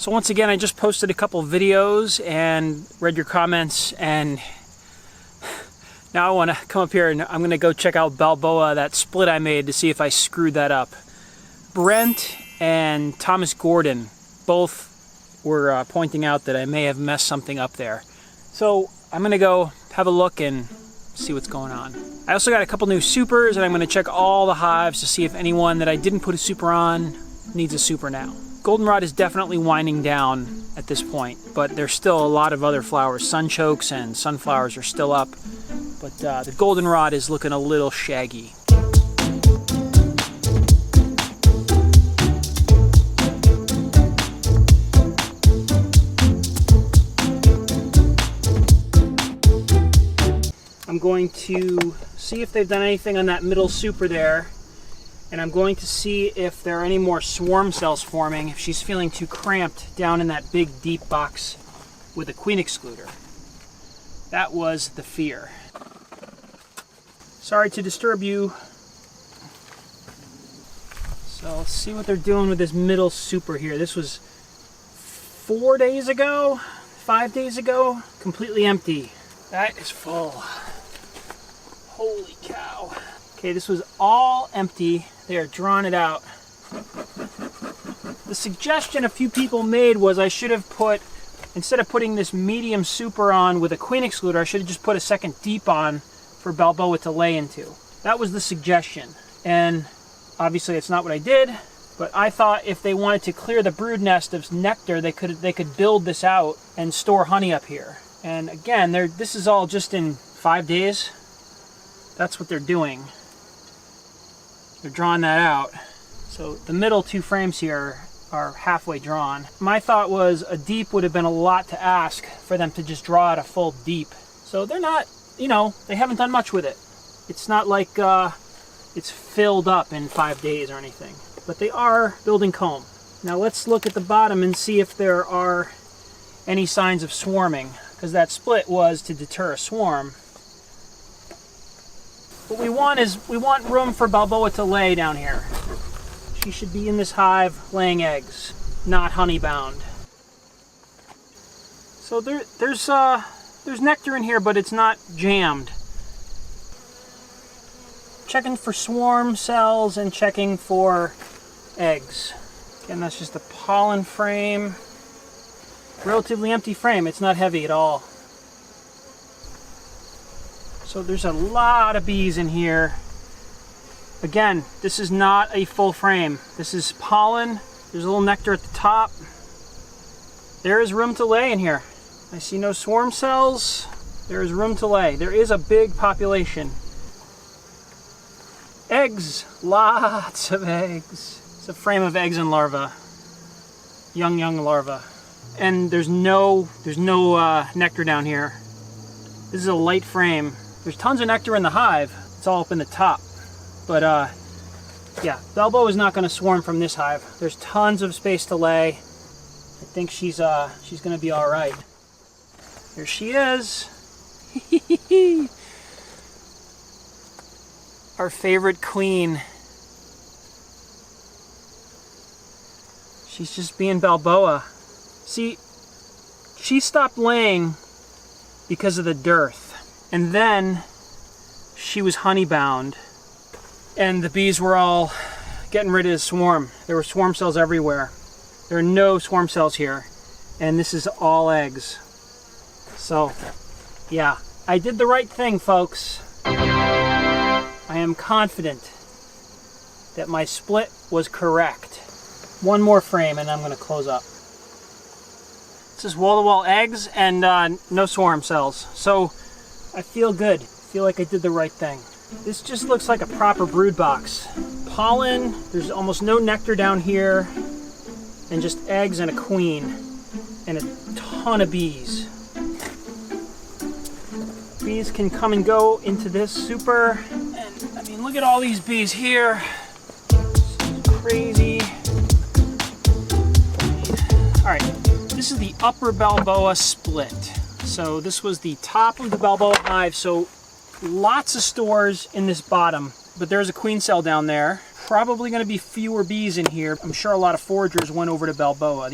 So once again, I just posted a couple videos and read your comments, and now I want to come up here and I'm going to go check out Balboa, that split I made, to see if I screwed that up. Brent and Thomas Gordon both were pointing out that I may have messed something up there. So I'm going to go have a look and see what's going on. I also got a couple new supers, and I'm going to check all the hives to see if anyone that I didn't put a super on needs a super now. Goldenrod is definitely winding down at this point, but there's still a lot of other flowers. Sunchokes and sunflowers are still up, but the goldenrod is looking a little shaggy. I'm going to see if they've done anything on that middle super there, and I'm going to see if there are any more swarm cells forming, if she's feeling too cramped down in that big deep box with a queen excluder. That was the fear. Sorry to disturb you. So let's see what they're doing with this middle super here. This was 4 days ago, 5 days ago, completely empty. That is full. Holy cow. Okay, this was all empty. They are drawing it out. The suggestion a few people made was I should have put, instead of putting this medium super on with a queen excluder, I should have just put a second deep on for Balboa to lay into. That was the suggestion. And obviously it's not what I did, but I thought if they wanted to clear the brood nest of nectar, they could build this out and store honey up here. And again, this is all just in 5 days. That's what they're doing. They're drawing that out. So the middle 2 frames here are halfway drawn. My thought was a deep would have been a lot to ask for them to just draw out a full deep. So they're not, you know, they haven't done much with it. It's not like it's filled up in 5 days or anything. But they are building comb. Now let's look at the bottom and see if there are any signs of swarming, because that split was to deter a swarm. What we want is, we want room for Balboa to lay down here. She should be in this hive laying eggs, not honey bound. So there's nectar in here, but it's not jammed. Checking for swarm cells and checking for eggs. Again, that's just a pollen frame. Relatively empty frame. It's not heavy at all. So there's a lot of bees in here. Again, this is not a full frame. This is pollen. There's a little nectar at the top. There is room to lay in here. I see no swarm cells. There is room to lay. There is a big population. Eggs. Lots of eggs. It's a frame of eggs and larvae. Young larvae. And there's no nectar down here. This is a light frame. There's tons of nectar in the hive. It's all up in the top. But yeah, Balboa is not going to swarm from this hive. There's tons of space to lay. I think she's going to be all right. Here she is. Our favorite queen. She's just being Balboa. See, she stopped laying because of the dearth. And then she was honey bound. And the bees were all getting rid of the swarm. There were swarm cells everywhere. There are no swarm cells here. And this is all eggs. So, yeah, I did the right thing, folks. I am confident that my split was correct. One more frame and I'm going to close up. This is wall-to-wall eggs and no swarm cells. So I feel good. I feel like I did the right thing. This just looks like a proper brood box. Pollen, there's almost no nectar down here, and just eggs and a queen, and a ton of bees. Bees can come and go into this super, and I mean, look at all these bees here. Crazy. All right, this is the upper Balboa split. So this was the top of the Balboa hive, so lots of stores in this bottom, but there's a queen cell down there. Probably going to be fewer bees in here. I'm sure a lot of foragers went over to Balboa.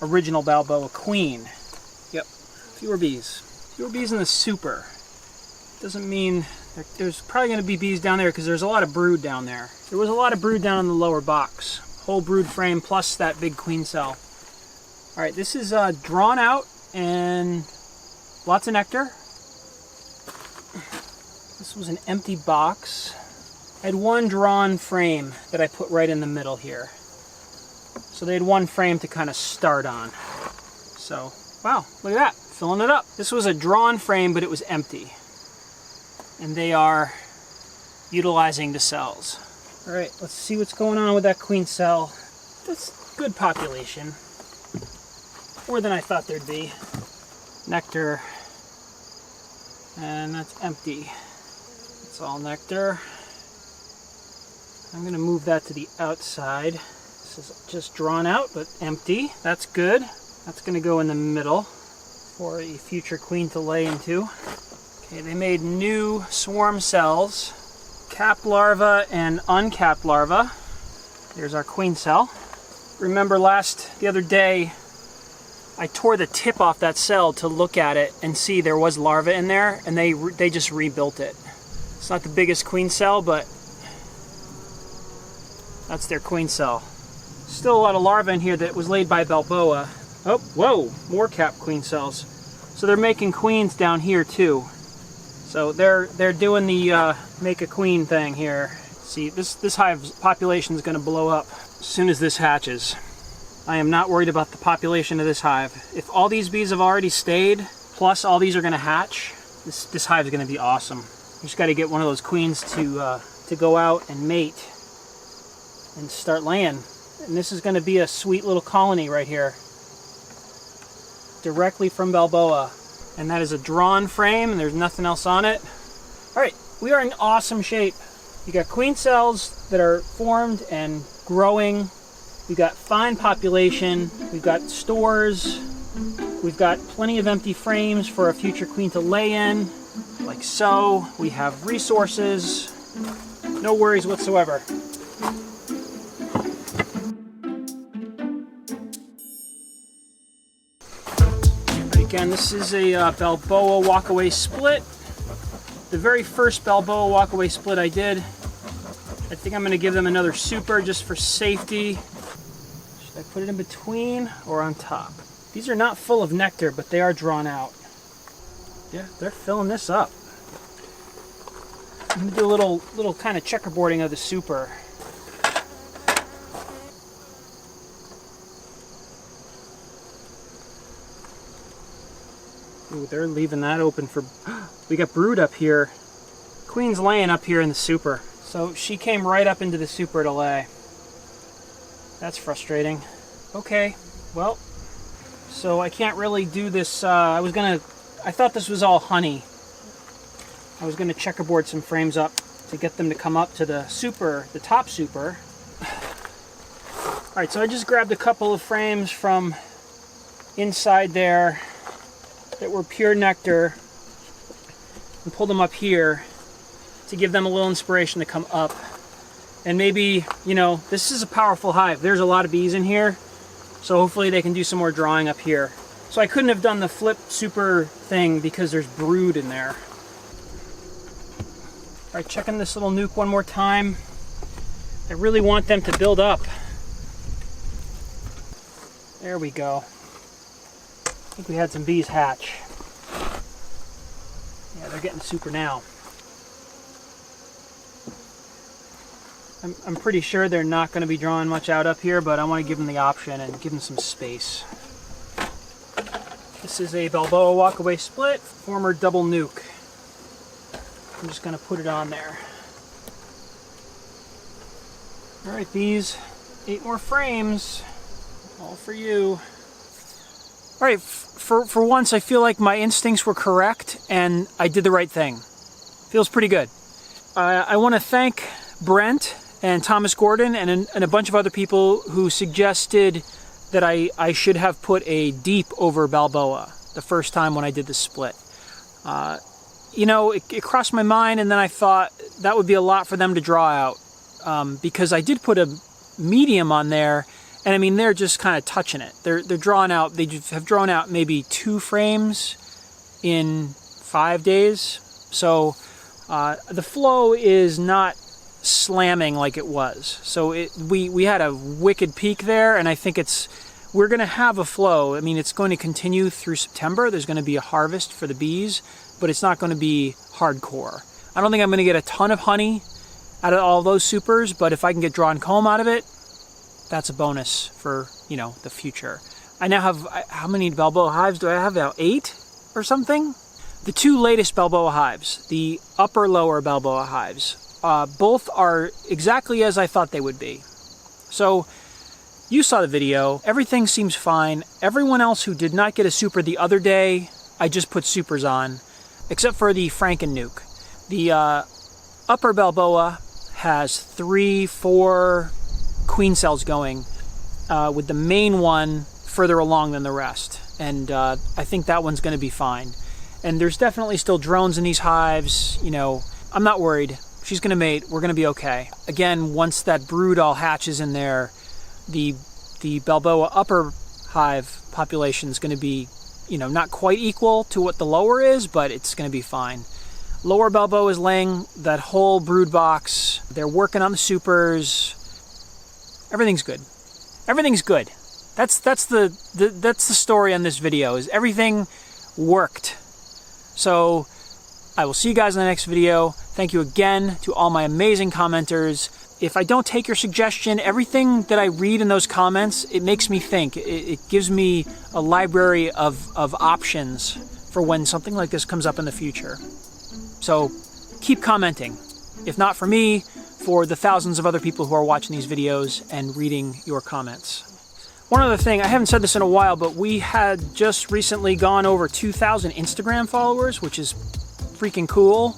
original Balboa queen. Yep, fewer bees. Fewer bees in the super. Doesn't mean there's probably going to be bees down there because there's a lot of brood down there. There was a lot of brood down in the lower box. Whole brood frame plus that big queen cell. All right, this is drawn out and lots of nectar. This was an empty box. I had one drawn frame that I put right in the middle here. So they had one frame to kind of start on. So, wow, look at that, filling it up. This was a drawn frame, but it was empty. And they are utilizing the cells. All right, let's see what's going on with that queen cell. That's good population. More than I thought there'd be. Nectar. And that's empty. It's all nectar. I'm going to move that to the outside. This is just drawn out, but empty. That's good. That's going to go in the middle for a future queen to lay into. Okay, they made new swarm cells. Capped larva and uncapped larva. There's our queen cell. Remember the other day, I tore the tip off that cell to look at it and see there was larva in there, and they just rebuilt it. It's not the biggest queen cell, but that's their queen cell. Still a lot of larvae in here that was laid by Balboa. Oh, whoa, more capped queen cells. So they're making queens down here too. So they're doing the make a queen thing here. See, this hive's population is going to blow up as soon as this hatches. I am not worried about the population of this hive. If all these bees have already stayed, plus all these are going to hatch, this hive is going to be awesome. You just got to get one of those queens to go out and mate and start laying. And this is going to be a sweet little colony right here, directly from Balboa. And that is a drawn frame, and there's nothing else on it. All right, we are in awesome shape. You got queen cells that are formed and growing. We've got fine population. We've got stores. We've got plenty of empty frames for a future queen to lay in, like so. We have resources. No worries whatsoever. Again, this is a Balboa walkaway split. The very first Balboa walkaway split I did. I think I'm going to give them another super just for safety. Should I put it in between or on top? These are not full of nectar, but they are drawn out. Yeah, they're filling this up. I'm going to do a little kind of checkerboarding of the super. Ooh, they're leaving that open for... We got brood up here. Queen's laying up here in the super. So she came right up into the super to lay. That's frustrating. Okay, well, so I can't really do this. I thought this was all honey. I was going to checkerboard some frames up to get them to come up to the super, the top super. All right, so I just grabbed a couple of frames from inside there that were pure nectar and pulled them up here to give them a little inspiration to come up. And maybe, you know, this is a powerful hive. There's a lot of bees in here, so hopefully they can do some more drawing up here. So I couldn't have done the flip super thing because there's brood in there. All right, checking this little nuke one more time. I really want them to build up. There we go. I think we had some bees hatch. Yeah, they're getting super now. I'm pretty sure they're not going to be drawing much out up here, but I want to give them the option and give them some space. This is a Balboa walkaway split, former double nuke. I'm just going to put it on there. All right, bees, 8 more frames, all for you. All right, for once, I feel like my instincts were correct and I did the right thing. Feels pretty good. I want to thank Brent and Thomas Gordon and a bunch of other people who suggested that I should have put a deep over Balboa the first time when I did the split. You know, it crossed my mind, and then I thought that would be a lot for them to draw out because I did put a medium on there, And I mean, they're just kind of touching it. They're drawing out, they have drawn out maybe 2 frames in 5 days. So the flow is not slamming like it was. So we had a wicked peak there, and I think we're going to have a flow. I mean, it's going to continue through September. There's going to be a harvest for the bees, but it's not going to be hardcore. I don't think I'm going to get a ton of honey out of all those supers, but if I can get drawn comb out of it, that's a bonus for, you know, the future. I now have, how many Balboa hives do I have now? 8 or something? The 2 latest Balboa hives, the upper-lower Balboa hives, both are exactly as I thought they would be. So, you saw the video, everything seems fine. Everyone else who did not get a super the other day, I just put supers on, except for the Franken-nuke. The upper Balboa has 3-4 queen cells going, with the main one further along than the rest. And I think that one's going to be fine. And there's definitely still drones in these hives. You know, I'm not worried. She's going to mate. We're going to be okay. Again, once that brood all hatches in there, the Balboa upper hive population is going to be, you know, not quite equal to what the lower is, but it's going to be fine. Lower Balboa is laying that whole brood box. They're working on the supers. Everything's good. Everything's good. That's the story on this video, is everything worked. So I will see you guys in the next video. Thank you again to all my amazing commenters. If I don't take your suggestion, everything that I read in those comments, it makes me think. It gives me a library of options for when something like this comes up in the future. So keep commenting. If not for me, for the thousands of other people who are watching these videos and reading your comments. One other thing, I haven't said this in a while, but we had just recently gone over 2,000 Instagram followers, which is freaking cool.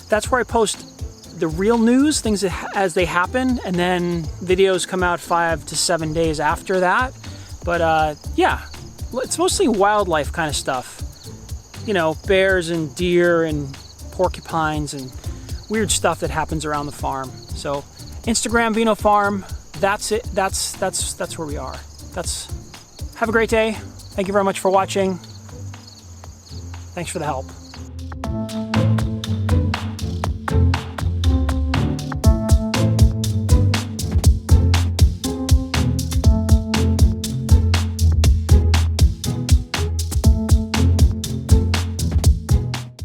That's where I post the real news, things as they happen, and then videos come out 5 to 7 days after that. But yeah, it's mostly wildlife kind of stuff. You know, bears and deer and porcupines and weird stuff that happens around the farm. So Instagram Vino Farm, that's it. That's where we are. Have a great day. Thank you very much for watching. Thanks for the help.